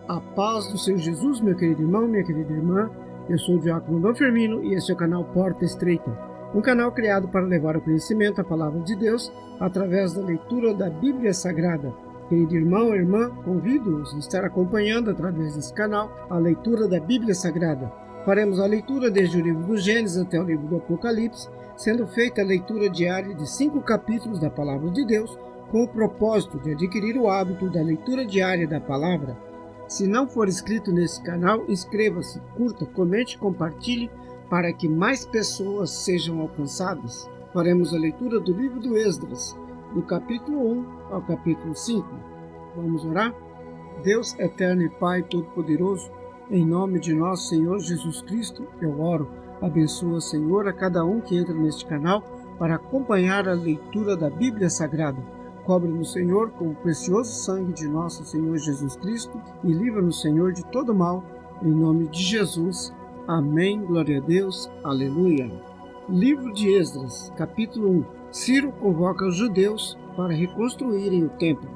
A paz do Senhor Jesus, meu querido irmão, minha querida irmã. Eu sou o Diácono Dom Firmino e esse é o canal Porta Estreita, um canal criado para levar ao conhecimento a palavra de Deus através da leitura da Bíblia Sagrada. Querido irmão e irmã, convido-os a estar acompanhando através desse canal a leitura da Bíblia Sagrada. Faremos a leitura desde o livro do Gênesis até o livro do Apocalipse, sendo feita a leitura diária de 5 capítulos da palavra de Deus, com o propósito de adquirir o hábito da leitura diária da palavra. Se não for inscrito nesse canal, inscreva-se, curta, comente e compartilhe para que mais pessoas sejam alcançadas. Faremos a leitura do livro do Esdras, do capítulo 1 ao capítulo 5. Vamos orar? Deus eterno e Pai todo-poderoso, em nome de nosso Senhor Jesus Cristo, eu oro. Abençoa, Senhor, a cada um que entra neste canal para acompanhar a leitura da Bíblia Sagrada. Cobre-nos, Senhor, com o precioso sangue de nosso Senhor Jesus Cristo e livra-nos, Senhor, de todo mal, em nome de Jesus. Amém. Glória a Deus. Aleluia. Livro de Esdras, capítulo 1. Ciro convoca os judeus para reconstruírem o templo.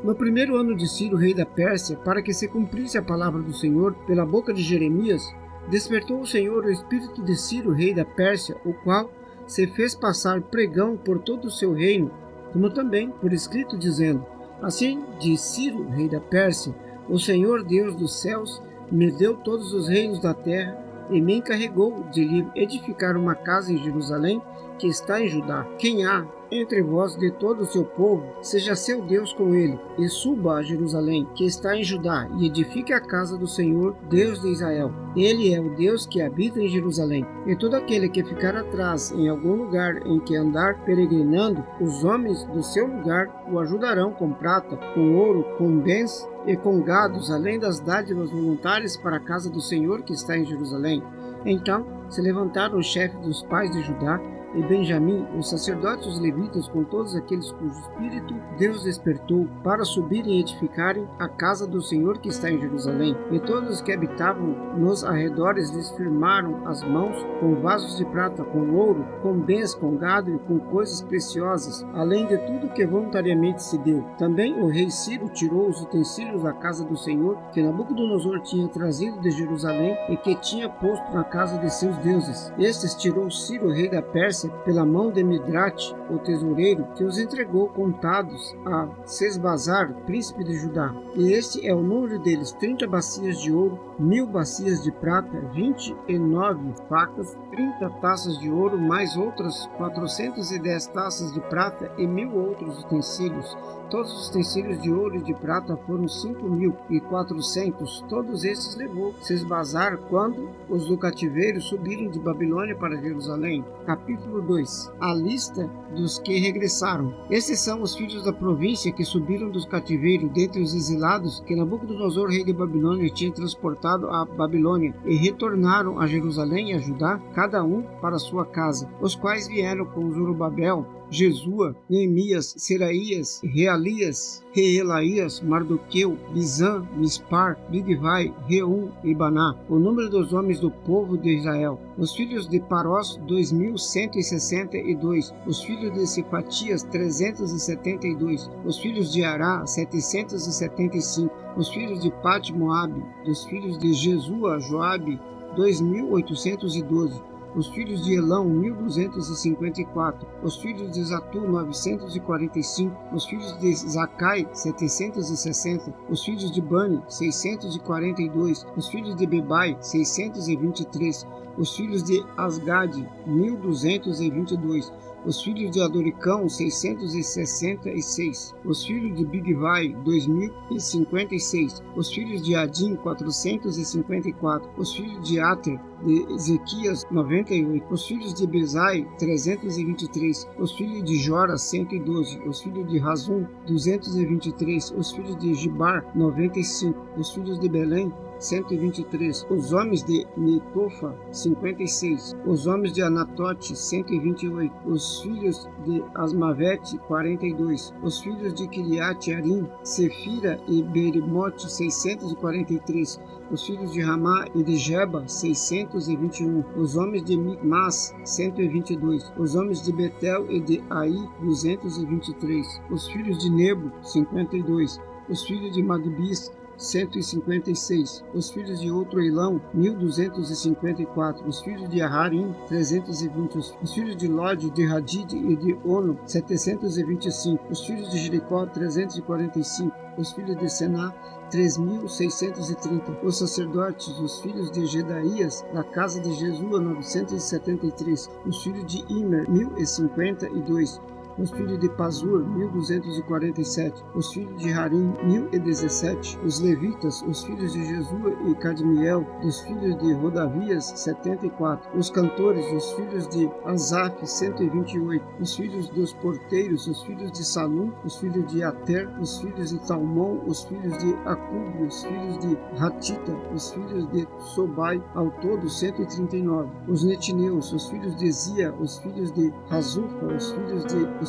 No primeiro ano de Ciro, rei da Pérsia, para que se cumprisse a palavra do Senhor pela boca de Jeremias, despertou o Senhor o espírito de Ciro, rei da Pérsia, o qual se fez passar pregão por todo o seu reino, como também por escrito, dizendo: Assim diz Ciro, rei da Pérsia, o Senhor Deus dos céus me deu todos os reinos da terra e me encarregou de lhe edificar uma casa em Jerusalém, que está em Judá. Quem há entre vós de todo o seu povo, seja seu Deus com ele, e suba a Jerusalém, que está em Judá, e edifique a casa do Senhor, Deus de Israel. Ele é o Deus que habita em Jerusalém. E todo aquele que ficar atrás em algum lugar em que andar peregrinando, os homens do seu lugar o ajudarão com prata, com ouro, com bens e com gados, além das dádivas voluntárias para a casa do Senhor que está em Jerusalém. Então se levantaram os chefes dos pais de Judá e Benjamim, os sacerdotes e os levitas, com todos aqueles cujo espírito Deus despertou, para subirem e edificarem a casa do Senhor que está em Jerusalém. E todos os que habitavam nos arredores lhes firmaram as mãos com vasos de prata, com ouro, com bens, com gado e com coisas preciosas, além de tudo que voluntariamente se deu. Também o rei Ciro tirou os utensílios da casa do Senhor que Nabucodonosor tinha trazido de Jerusalém e que tinha posto na casa de seus deuses. Estes tirou Ciro, rei da Pérsia, pela mão de Midrate, o tesoureiro, que os entregou contados a Sesbazar, príncipe de Judá. E este é o número deles: 30 bacias de ouro, 1000 bacias de prata, 29 facas, 30 taças de ouro, mais outras 410 taças de prata e 1000 outros utensílios. Todos os utensílios de ouro e de prata foram 5.400. Todos esses levou Sesbazar quando os do cativeiro subiram de Babilônia para Jerusalém. Capítulo 2. A lista dos que regressaram. Estes são os filhos da província que subiram dos cativeiros, dentre os exilados que Nabucodonosor, rei de Babilônia, tinha transportado à Babilônia, e retornaram a Jerusalém e a Judá, cada um para sua casa, os quais vieram com Zorobabel, Jesua, Neemias, Seraías, Realias, Reelaías, Mardoqueu, Bizã, Mispar, Bigvai, Reum e Baná, o número dos homens do povo de Israel. Os filhos de Parós, 2162. Os filhos de Cefatias, 372. Os filhos de Ará, 775. Os filhos de Pat-Moabe, dos filhos de Jesua, Joabe, 2812. Os filhos de Elão, 1254, os filhos de Zatu, 945, os filhos de Zacai, 760, os filhos de Bani, 642, os filhos de Bebai, 623, os filhos de Asgade, 1222, os filhos de Adoricão, 666, os filhos de Bigvai, 2056, os filhos de Adim, 454, os filhos de Ater, de Ezequias, 98, os filhos de Bezai, 323, os filhos de Jora, 112, os filhos de Razum, 223, os filhos de Gibar, 95, os filhos de Belém, 123, os homens de Netofa, 56, os homens de Anatote, 128, os filhos de Asmavete, 42, os filhos de Kiriat-Arim, Sefira e Berimote, 643, os filhos de Ramá e de Geba, 621, os homens de Micmas, 122, os homens de Betel e de Ai, 223, os filhos de Nebo, 52, os filhos de Magbis, 156. Os filhos de outro Elão, 1254. Os filhos de Harim, 320. Os filhos de Lod, de Hadid e de Ono, 725. Os filhos de Jericó, 345. Os filhos de Sená, 3.630. Os sacerdotes, os filhos de Gedaías, da casa de Jesua, 973. Os filhos de Imer, 1052. Os filhos de Pazur, 1247. Os filhos de Harim, 1017. Os levitas, os filhos de Jesua e Cadmiel, dos filhos de Rodavias, 74. Os cantores, os filhos de Asaf, 128. Os filhos dos porteiros, os filhos de Salum, os filhos de Ater, os filhos de Talmon, os filhos de Acube, os filhos de Hatita, os filhos de Sobai, ao todo 139. Os netineus, os filhos de Zia, os filhos de Razufa, os filhos de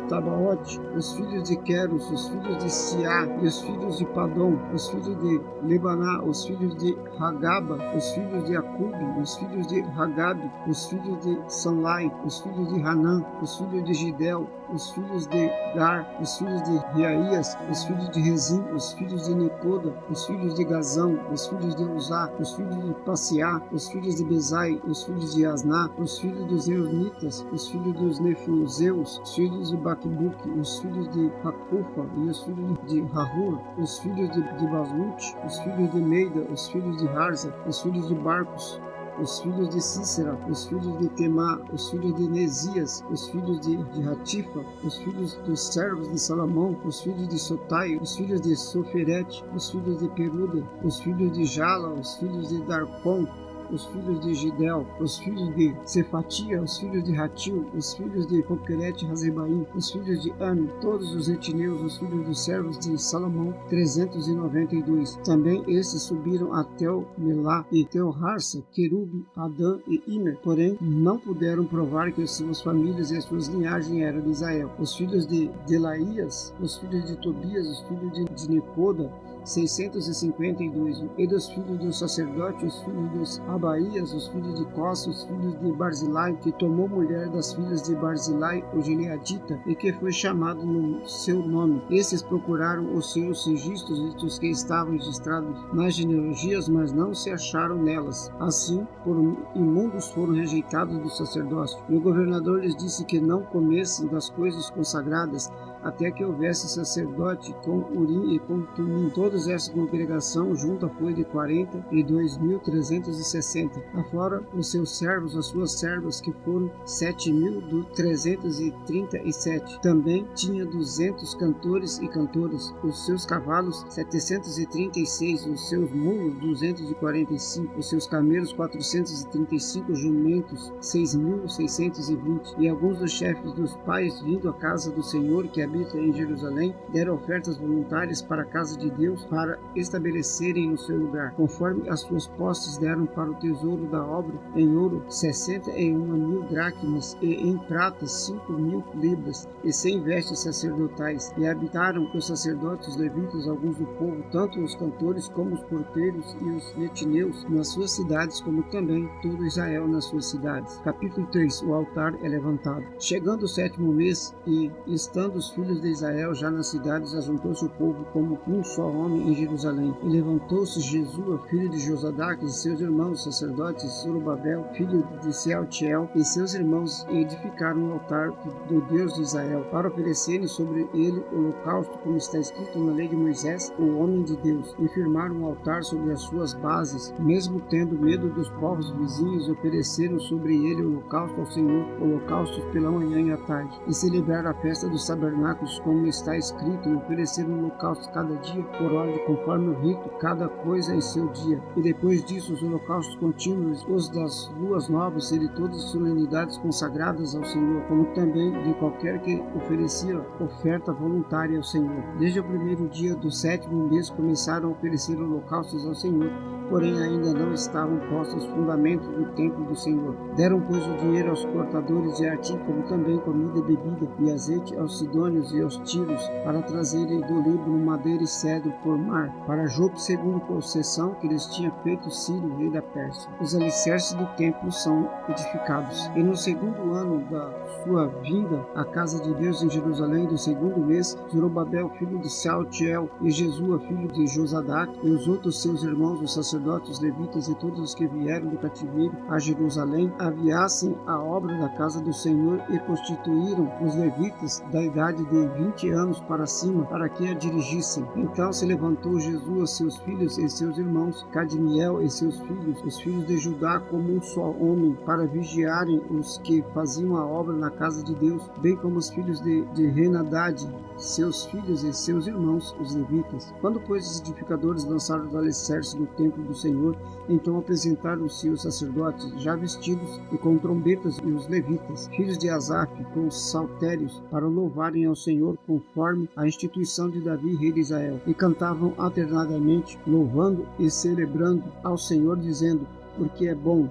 Tabaote, os filhos de Queros, os filhos de Siá e os filhos de Padom, os filhos de Lebaná, os filhos de Hagaba, os filhos de Acube, os filhos de Hagabe, os filhos de Sanlai, os filhos de Hanã, os filhos de Gidel, os filhos de Gar, os filhos de Reaías, os filhos de Rezim, os filhos de Necoda, os filhos de Gazão, os filhos de Uzá, os filhos de Paseá, os filhos de Bezai, os filhos de Asná, os filhos dos Eunitas, os filhos dos Nefuseus, os filhos de Baquebuque, os filhos de Hacufa e os filhos de Rahur, os filhos de Baslute, os filhos de Meida, os filhos de Harza, os filhos de Barcos, os filhos de Cícera, os filhos de Temá, os filhos de Nesias, os filhos de Ratifa, os filhos dos servos de Salomão, os filhos de Sotai, os filhos de Soferete, os filhos de Peruda, os filhos de Jala, os filhos de Darcon, os filhos de Gidel, os filhos de Cefatia, os filhos de Ratil, os filhos de Poquerete Razebaim, os filhos de Ami, todos os etineus, os filhos dos servos de Salomão, 392. Também esses subiram a Tel-Melá e Tel-Harsa, Querube, Adã e Imer, porém não puderam provar que as suas famílias e as suas linhagens eram de Israel. Os filhos de Delaías, os filhos de Tobias, os filhos de Necoda, 652, e dos filhos dos sacerdotes, os filhos dos Abaías, os filhos de Cossa, os filhos de Barzilai, que tomou mulher das filhas de Barzilai, o Gileadita, e que foi chamado no seu nome. Esses procuraram os seus registros entre os que estavam registrados nas genealogias, mas não se acharam nelas. Assim, por imundos foram rejeitados do sacerdócio. E o governador lhes disse que não comessem das coisas consagradas, até que houvesse sacerdote com Urim e com Tumim. Toda essa congregação junta foi de 42.360, afora os seus servos, as suas servas, que foram 7.337. Também tinha 200 cantores e cantoras, os seus cavalos 736, os seus mulos 245, os seus camelos 435, jumentos 6.620. E alguns dos chefes dos pais, vindo à casa do Senhor, que habita em Jerusalém, deram ofertas voluntárias para a casa de Deus, para estabelecerem no seu lugar, conforme as suas posses deram para o tesouro da obra, em ouro 61.000 dracmas, e em prata 5.000 libras, e 100 vestes sacerdotais. E habitaram os sacerdotes, os levitas, alguns do povo, tanto os cantores como os porteiros e os netineus, nas suas cidades, como também todo Israel nas suas cidades. Capítulo 3. O altar é levantado. Chegando o 7º mês, e estando os filhos de Israel já nas cidades, ajuntou-se o povo como um só homem em Jerusalém. E levantou-se Jesua, filho de Josadaque, e seus irmãos sacerdotes, Zorobabel, filho de Sealtiel, e seus irmãos, e edificaram o altar do Deus de Israel, para oferecerem sobre ele holocausto, como está escrito na lei de Moisés, o homem de Deus, e firmaram o altar sobre as suas bases, mesmo tendo medo dos povos vizinhos, e ofereceram sobre ele holocausto ao Senhor, holocaustos pela manhã e à tarde, e celebraram a festa dos tabernáculos, como está escrito, e ofereceram holocausto cada dia por ordem, conforme o rito, cada coisa em seu dia. E depois disso, os holocaustos contínuos, os das luas novas e de todas as solenidades consagradas ao Senhor, como também de qualquer que oferecia oferta voluntária ao Senhor. Desde o primeiro dia do 7º mês começaram a oferecer holocaustos ao Senhor, porém ainda não estavam postos os fundamentos do templo do Senhor. Deram, pois, o dinheiro aos cortadores de arte, como também comida e bebida, e azeite aos sidônios sírios e aos tírios, para trazerem do Líbano madeira e cedro por mar, para Jope, segundo concessão que lhes tinha feito Ciro, rei da Pérsia. Os alicerces do templo são edificados. E no segundo ano da sua vinda à casa de Deus em Jerusalém, do segundo mês, Zorobabel, filho de Saltiel, e Jesua, filho de Josadac, e os outros seus irmãos, os sacerdotes, os levitas e todos os que vieram do cativeiro a Jerusalém, aviassem a obra da casa do Senhor e constituíram os levitas da idade de 20 anos para cima, para que a dirigissem. Então se levantou Jesua, seus filhos e seus irmãos, Cadmiel e seus filhos, os filhos de Judá, como um só homem, para vigiarem os que faziam a obra na casa de Deus, bem como os filhos de Henadad, seus filhos e seus irmãos, os levitas. Quando, pois, os edificadores lançaram os alicerces do templo do Senhor, então apresentaram-se os sacerdotes, já vestidos, e com trombetas, e os levitas, filhos de Asaf, com saltérios, para louvarem ao Senhor conforme a instituição de Davi, rei de Israel. E cantavam alternadamente, louvando e celebrando ao Senhor, dizendo: porque é bom,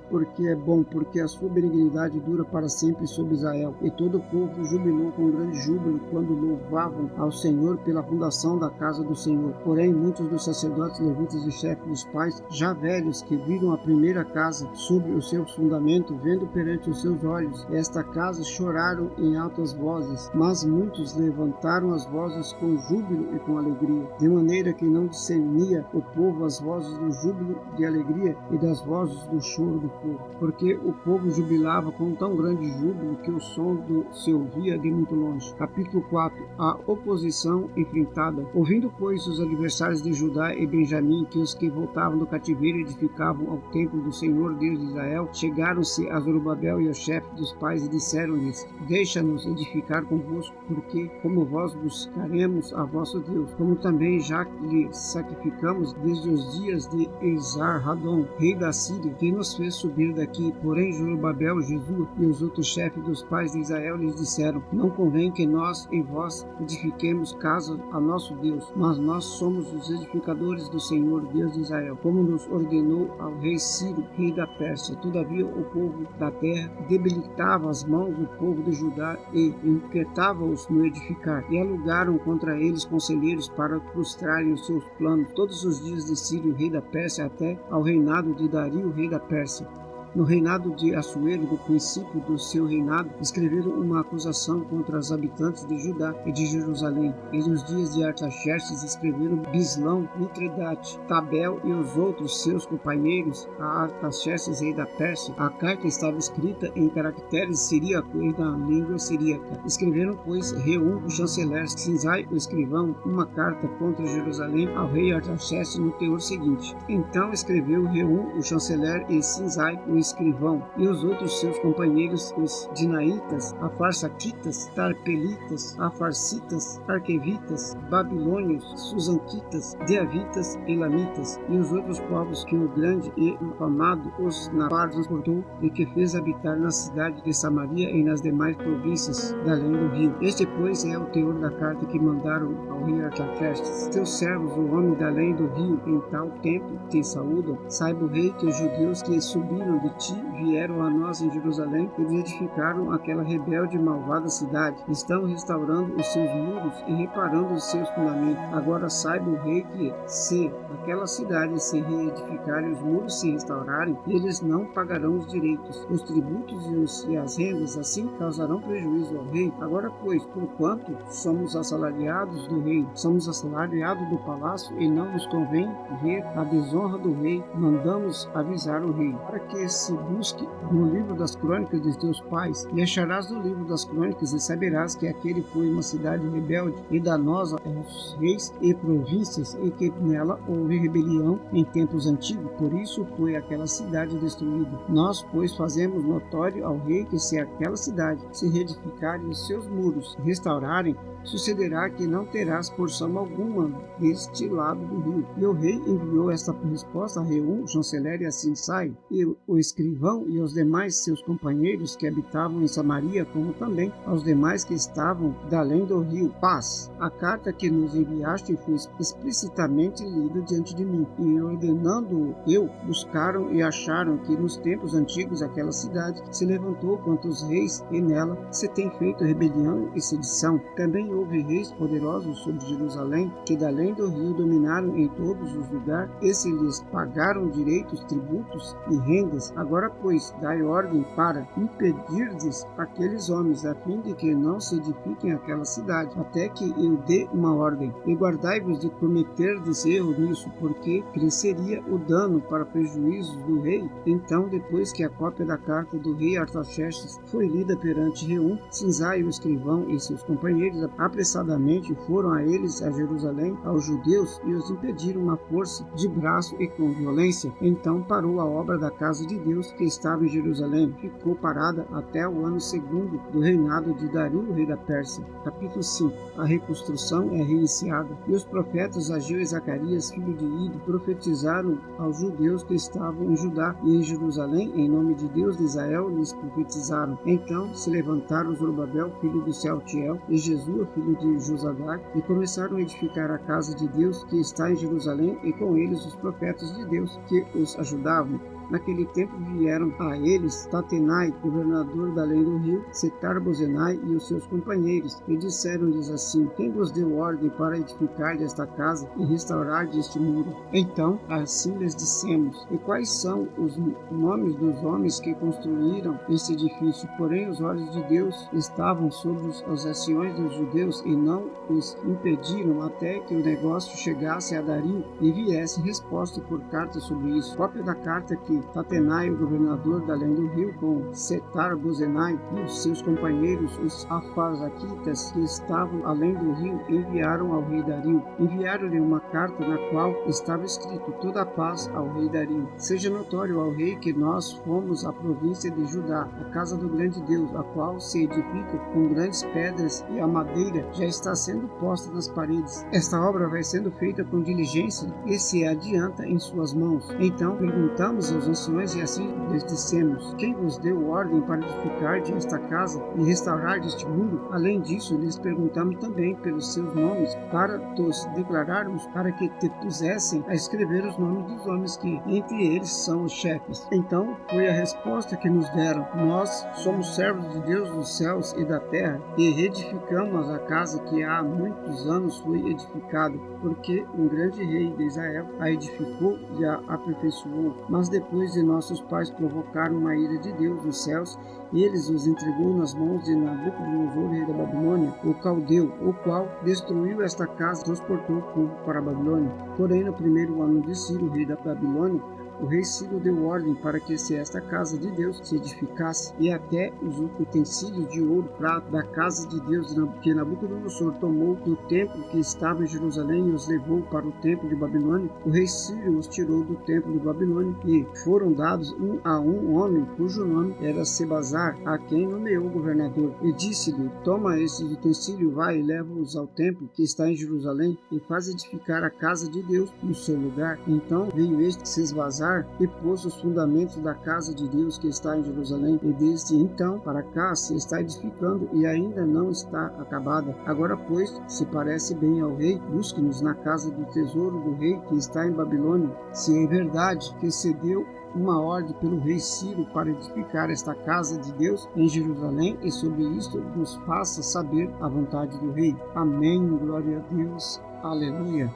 porque a sua benignidade dura para sempre sobre Israel. E todo o povo jubilou com grande júbilo quando louvavam ao Senhor pela fundação da casa do Senhor. Porém, muitos dos sacerdotes, levitas e chefes dos pais, já velhos, que viram a primeira casa sobre o seu fundamento, vendo perante os seus olhos esta casa, choraram em altas vozes. Mas muitos levantaram as vozes com júbilo e com alegria, de maneira que não discernia o povo as vozes do júbilo de alegria e das vozes do choro do povo, porque o povo jubilava com tão grande júbilo que o som se ouvia de muito longe. Capítulo 4. A oposição enfrentada. Ouvindo, pois, os adversários de Judá e Benjamim que os que voltavam do cativeiro edificavam ao templo do Senhor Deus de Israel, chegaram-se a Zorobabel e ao chefe dos pais e disseram-lhes: deixa-nos edificar convosco, porque como vós buscaremos a vosso Deus, como também já lhe sacrificamos desde os dias de Esar-Hadon, rei da Síria, que nos fez subir daqui. Porém Zorobabel, Jesua e os outros chefes dos pais de Israel lhes disseram: não convém que nós e vós edifiquemos casa a nosso Deus, mas nós somos os edificadores do Senhor Deus de Israel, como nos ordenou ao rei Ciro, rei da Pérsia. Todavia o povo da terra debilitava as mãos do povo de Judá e inquietava-os no edificar, e alugaram contra eles conselheiros para frustrarem os seus planos todos os dias de Ciro, rei da Pérsia, até ao reinado de Dario, rei da Pérsia. No reinado de Assuero, do princípio do seu reinado, escreveram uma acusação contra os habitantes de Judá e de Jerusalém. E nos dias de Artaxerxes escreveram Bislão, Mitredate, Tabel e os outros seus companheiros a Artaxerxes, rei da Pérsia. A carta estava escrita em caracteres siríacos e na língua siríaca. Escreveram, pois, Reum, o chanceler, Sinzai, o escrivão, uma carta contra Jerusalém ao rei Artaxerxes no teor seguinte. Então escreveu Reum, o chanceler, e Sinzai, o escrivão, e os outros seus companheiros, os dinaitas, afarsaquitas, tarpelitas, afarsitas, arquevitas, babilônios, susanquitas, deavitas, elamitas, e os outros povos que o grande e infamado os Napar transportou e que fez habitar na cidade de Samaria e nas demais províncias da além do rio. Este, pois, é o teor da carta que mandaram ao rei Artaxerxes. Teus servos, o homem da além do rio, em tal tempo te saúdam. Saiba o rei que os judeus que subiram de ti vieram a nós em Jerusalém e edificaram aquela rebelde e malvada cidade. Estão restaurando os seus muros e reparando os seus fundamentos. Agora saiba o rei que, se aquela cidade se reedificar e os muros se restaurarem, eles não pagarão os direitos, os tributos e as rendas, assim causarão prejuízo ao rei. Agora, pois, porquanto somos assalariados do rei, somos assalariados do palácio e não nos convém ver a desonra do rei, mandamos avisar o rei, para que se busque no livro das crônicas de teus pais, e acharás no livro das crônicas, e saberás que aquele foi uma cidade rebelde e danosa aos reis e províncias, e que nela houve rebelião em tempos antigos, por isso foi aquela cidade destruída. Nós, pois, fazemos notório ao rei que se aquela cidade se reedificar e os seus muros restaurarem, sucederá que não terás porção alguma deste lado do rio. E o rei enviou esta resposta a Reum, o chanceler, e a Sinsai, e o escrivão, e aos demais seus companheiros que habitavam em Samaria, como também aos demais que estavam da além do rio. Paz. A carta que nos enviaste foi explicitamente lida diante de mim, e ordenando eu, buscaram e acharam que nos tempos antigos aquela cidade se levantou contra os reis, e nela se tem feito rebelião e sedição. Também houve reis poderosos sobre Jerusalém, que da além do rio dominaram em todos os lugares, e se lhes pagaram direitos, tributos e rendas. Agora, pois, dai ordem para impedirdes aqueles homens, a fim de que não se edifiquem aquela cidade, até que eu dê uma ordem. E guardai-vos de cometerdes erro nisso, porque cresceria o dano para prejuízos do rei. Então, depois que a cópia da carta do rei Artaxerxes foi lida perante Reum, Sinzai, o escrivão, e seus companheiros apressadamente foram a eles a Jerusalém, aos judeus, e os impediram à força de braço e com violência. Então parou a obra da casa de Deus que estava em Jerusalém. Ficou parada até o ano segundo do reinado de Dario, rei da Pérsia. Capítulo 5. A reconstrução é reiniciada. E os profetas Ageu e Zacarias, filho de Ido, profetizaram aos judeus que estavam em Judá e em Jerusalém, em nome de Deus de Israel, lhes profetizaram. Então se levantaram Zorobabel, filho de Sealtiel, e Jesua, filho de Josadac, e começaram a edificar a casa de Deus que está em Jerusalém, e com eles os profetas de Deus que os ajudavam. Naquele tempo vieram a eles Tatenai, governador da além do rio, Setar-Bozenai e os seus companheiros, e disseram-lhes assim: quem vos deu ordem para edificar esta casa e restaurar este muro? Então assim lhes dissemos: e quais são os nomes dos homens que construíram este edifício? Porém os olhos de Deus estavam sobre os anciões dos judeus, e não os impediram até que o negócio chegasse a Dario e viesse resposta por carta sobre isso. Cópia da carta que Tatenai, o governador da além do rio, com Setar-Bozenai e os seus companheiros, os Afarzaquitas, que estavam além do rio, enviaram ao rei Dario. Enviaram-lhe uma carta na qual estava escrito: toda a paz ao rei Dario. Seja notório ao rei que nós fomos à província de Judá, a casa do grande Deus, a qual se edifica com grandes pedras, e a madeira já está sendo posta nas paredes. Esta obra vai sendo feita com diligência e se adianta em suas mãos. Então perguntamos aos anciões e assim lhes dissemos: quem vos deu ordem para edificar esta casa e restaurar este muro? Além disso, lhes perguntamos também pelos seus nomes, para os declararmos, para que te pusessem a escrever os nomes dos homens que entre eles são os chefes. Então foi a resposta que nos deram: nós somos servos de Deus dos céus e da terra, e reedificamos a casa que há muitos anos foi edificada, porque um grande rei de Israel a edificou e a aperfeiçoou. Mas depois de nossos pais provocaram uma ira de Deus dos céus, eles os entregou nas mãos de Nabucodonosor, rei da Babilônia, o caldeu, o qual destruiu esta casa e transportou o povo para a Babilônia. Porém, no primeiro ano de Ciro, rei da Babilônia, o rei Ciro deu ordem para que esta casa de Deus se edificasse, e até os utensílios de ouro e prata da casa de Deus que Nabucodonosor tomou do templo que estava em Jerusalém e os levou para o templo de Babilônia, o rei Ciro os tirou do templo de Babilônia, e foram dados um a um homem cujo nome era Sebazar, a quem nomeou governador, e disse-lhe: toma estes utensílios, vai e leva-os ao templo que está em Jerusalém, e faz edificar a casa de Deus no seu lugar. Então veio este Sesbazar e pôs os fundamentos da casa de Deus que está em Jerusalém, e desde então para cá se está edificando e ainda não está acabada. Agora, pois, se parece bem ao rei, busque-nos na casa do tesouro do rei que está em Babilônia, se é verdade que se deu uma ordem pelo rei Ciro para edificar esta casa de Deus em Jerusalém, e sobre isto nos faça saber a vontade do rei. Amém. Glória a Deus. Aleluia.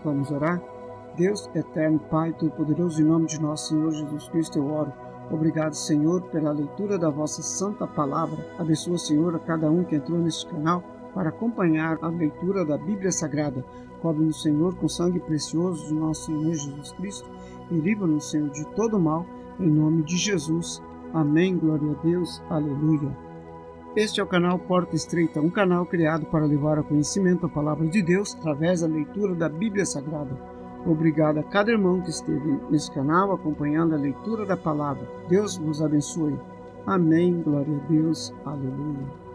Vamos orar? Deus eterno, Pai Todo-Poderoso, em nome de nosso Senhor Jesus Cristo eu oro. Obrigado, Senhor, pela leitura da vossa santa palavra. Abençoa, Senhor, a cada um que entrou neste canal para acompanhar a leitura da Bíblia Sagrada. Cobre-nos, Senhor, com sangue precioso de nosso Senhor Jesus Cristo, e livra-nos, Senhor, de todo mal, em nome de Jesus. Amém. Glória a Deus. Aleluia. Este é o canal Porta Estreita, um canal criado para levar ao conhecimento a palavra de Deus através da leitura da Bíblia Sagrada. Obrigado a cada irmão que esteve nesse canal acompanhando a leitura da palavra. Deus vos abençoe. Amém. Glória a Deus. Aleluia.